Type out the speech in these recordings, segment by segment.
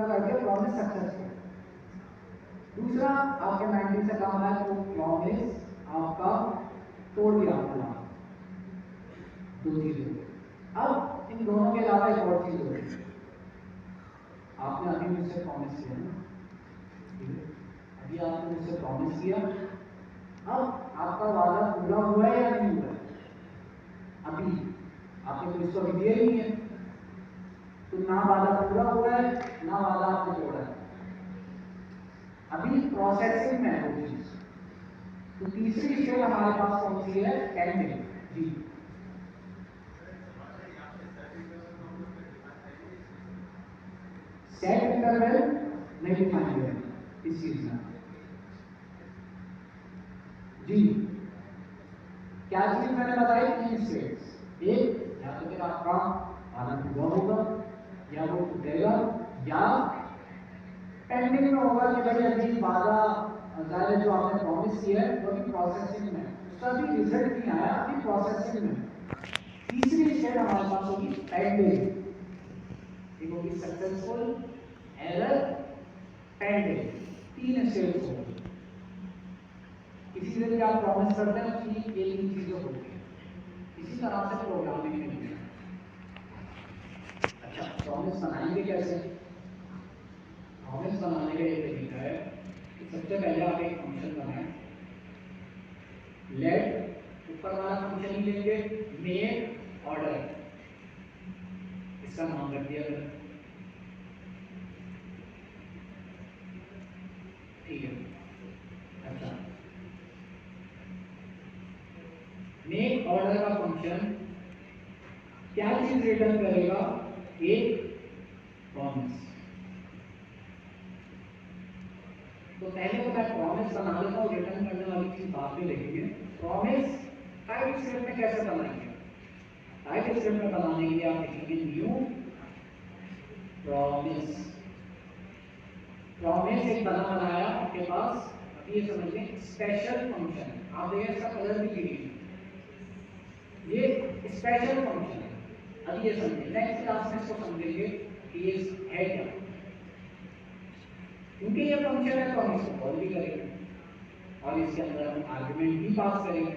पूरा कर दिया, प्रॉमिस सक्सेसफुल। दूसरा आपके 90 से कम है तो प्रॉमिस आपका तोड़ दिया आपने, दो चीजें। अब इन दोनों के अलावा एक और चीज हो रही है, आपने अभी मुझसे प्रॉमिस किया ना, अभी आपने मुझसे प्रॉमिस किया, अब आपका वादा पूरा हुआ है या नहीं हुआ? अभी आपने तो इसको अभी दिया ही नहीं है, तो ना वादा पूरा हुआ है ना वादा आपने तोड़ा है, अभी प्रोसेसिंग में है वो चीज। तो तीसरी स्टेज हमारे पास कौन सी है? पेंडिंग। जी सेट इंटरवल नहीं डिफाइन है इस चीज में। जी क्या चीज मैंने बताई? 3 स्टेट्स। एक या तो फिर आपका वादा पूरा होगा या वो टूटेगा या पेंडिंग में होगा कि भाई अभी वादा जाहिर जो आपने प्रॉमिस किया है वो अभी प्रोसेसिंग में, उसका अभी रिजल्ट नहीं आया, अभी प्रोसेसिंग में। तीसरी स्टेट हमारे पास होगी पेंडिंग, एक होगी सक्सेसफुल, एरर, पेंडिंग। 3 स्टेट्स होगी। किसी से भी आप प्रॉमिस करते हैं उसकी ये 3 चीजें होती हैं। इसी तरह से प्रोग्रामिंग में भी है। अच्छा, प्रॉमिस बनाएंगे कैसे? प्रॉमिस बनाने का ये तरीका है कि सबसे पहले आप एक फंक्शन बनाएं, लेट ऊपर वाला फंक्शन ही लेंगे, मेक ऑर्डर, इसका नाम रख दिया मैंने, ठीक है। अच्छा, मेक ऑर्डर का फंक्शन क्या चीज रिटर्न करेगा? एक प्रॉमिस। तो पहले तो मैं प्रॉमिस बना लेता हूँ, रिटर्न करने वाली चीज बाद में देखेंगे। प्रॉमिस टाइप स्क्रिप्ट में कैसे बनाएंगे? टाइप स्क्रिप्ट में बनाने के लिए आप लिखेंगे न्यू प्रॉमिस। प्रॉमिस एक बना बनाया आपके पास, अभी ये समझिए स्पेशल फंक्शन। आप देखिए इसका कलर भी ग्रीन, ये स्पेशल फंक्शन है। अभी ये समझिए, नेक्स्ट क्लास में इसको समझेंगे कि ये है क्या। क्योंकि ये फंक्शन है तो हम इसको कॉल भी करेंगे और इसके अंदर हम आर्गुमेंट भी पास करेंगे।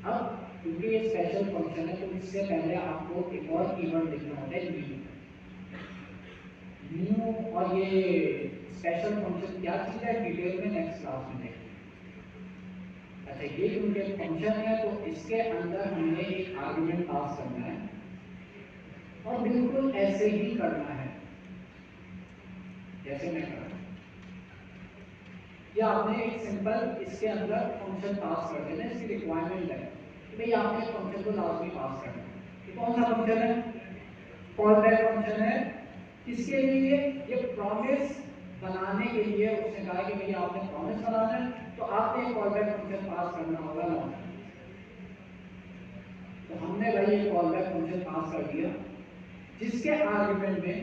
अब क्योंकि ये स्पेशल फंक्शन है तो इससे पहले आपको एक और कीवर्ड लिखना होता है न्यू। न्यू और ये स्पेशल फंक्शन क्या चीज है डिटेल में नेक्स्ट क्लास में देखेंगे। अच्छा, ये क्योंकि फंक्शन है तो इसके अंदर हमने एक आर्गुमेंट पास करना है और बिल्कुल ऐसे ही करना है जैसे मैं कर रहा हूं। या आपने एक सिंपल इसके अंदर फंक्शन पास कर देना, इसकी रिक्वायरमेंट है कि भाई आपने फंक्शन को लाजमी पास करना है। ये कौन सा फंक्शन है? कॉल बैक फंक्शन है। किसके लिए? ये प्रॉमिस बनाने के लिए। उसने कहा कि भाई आपने प्रॉमिस बनाना है तो आपने एक कॉल बैक फंक्शन पास करना होगा ना। तो हमने भाई एक कॉल बैक फंक्शन पास कर दिया जिसके आर्गुमेंट में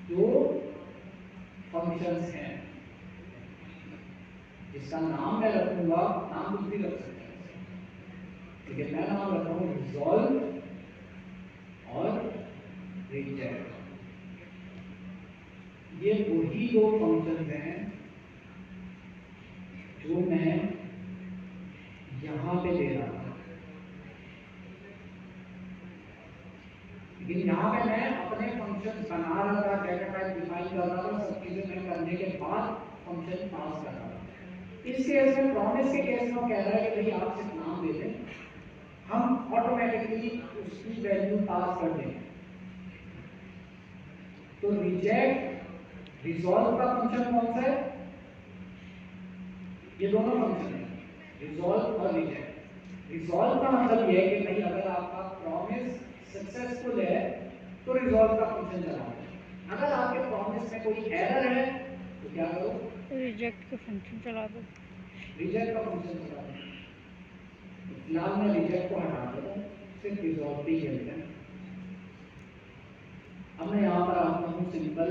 दो फंक्शंस हैं, जिसका नाम मैं रखूंगा, नाम कुछ भी रख सकते हैं, लेकिन मैं नाम रख रहा हूं रिजॉल्व और रिजेक्ट। ये वही दो फंक्शंस हैं जो मैं यहां पे दे रहा था, लेकिन यहाँ पे मैं अपने फंक्शन बना रहा था, डेटा टाइप डिफाइन कर रहा था, सब चीजें मैं करने के बाद फंक्शन पास कर रहा था। इस केस में प्रॉमिस के केस में वो कह रहा है कि भाई आप सिर्फ नाम दे दें, हम ऑटोमेटिकली उसकी वैल्यू पास कर देंगे। तो रिजेक्ट रिजॉल्व का फंक्शन कौन सा है? ये दोनों फंक्शन है, रिजॉल्व और रिजेक्ट। रिजॉल्व का मतलब यह है कि भाई अगर आपका प्रॉमिस सक्सेसफुल है तो रिजॉल्व का फंक्शन चलाओ। अगर आपके प्रॉमिस में कोई एरर है तो क्या करो? रिजेक्ट का फंक्शन चला दो। रिजेक्ट का फंक्शन चला दो। फिलहाल मैं रिजेक्ट को हटा देता हूँ, सिर्फ रिजॉल्व पे ही खेलते हैं। अब मैं यहाँ पर आता हूँ सिंपल,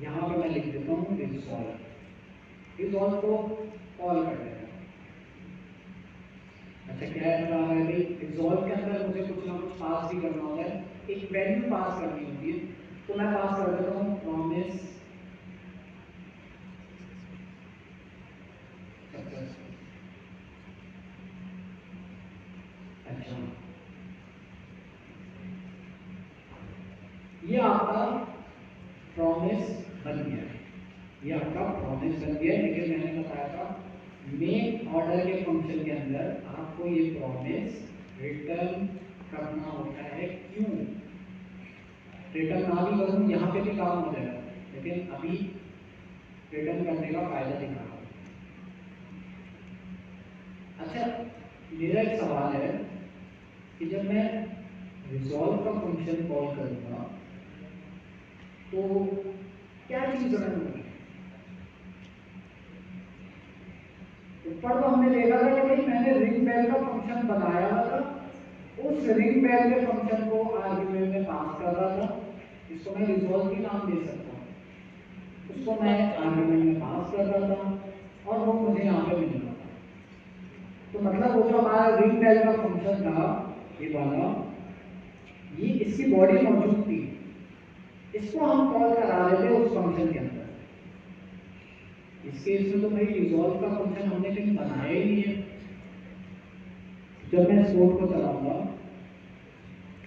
यहाँ पर मैं लिख देता हूँ रिजॉल्व। रिजॉल्व को कॉल कर देना। अच्छा, क्या रहा है भाई? रिजॉल्व के अंदर मुझे कुछ ना कुछ पास भी करना होता है, एक वैल्यू पास करनी होती है। तो मैं पास कर देता हूँ प्रॉमिस प्रॉमिस बन गया है, ये आपका प्रॉमिस बन गया है। लेकिन मैंने बताया था मेक ऑर्डर के फंक्शन के अंदर आपको ये प्रॉमिस रिटर्न करना होता है। क्यों रिटर्न ना भी करूँ यहाँ पे भी काम हो जाएगा, लेकिन अभी रिटर्न करने का फायदा दिखा रहा हूँ। अच्छा, मेरा एक सवाल है कि जब मैं रिजॉल्व का फंक्शन कॉल करूँगा तो क्या चीज़ रन होगी? ऊपर तो हमने देखा था कि भाई मैंने रिंग बेल का फंक्शन बनाया था, उस रिंग बेल के फंक्शन को आर्ग्यूमेंट में पास कर रहा था, इसको मैं रिजॉल्व भी नाम दे सकता हूँ। उसको मैं आर्ग्यूमेंट में पास कर रहा था और वो मुझे यहाँ पे मिल रहा था। तो मतलब वो जो हमारा रिंग बेल का फंक्शन था ये वाला, ये इसकी बॉडी मौजूद थी, इसको हम कॉल करा रहे थे उस फंक्शन के अंदर। इस केस में तो भाई रिजॉल्व का फंक्शन हमने कहीं बनाया ही नहीं है। जब मैं इस कोड को चलाऊंगा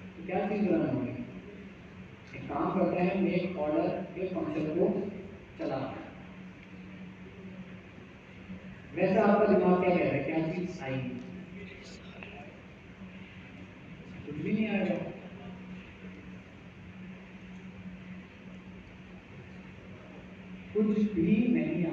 तो क्या चीज रन होगी? एक काम करते हैं, मेक ऑर्डर के फंक्शन को चलाते हैं। वैसे आपका दिमाग क्या कह रहा है, क्या चीज आएगी? कुछ भी नहीं आएगा। कुछ भी नहीं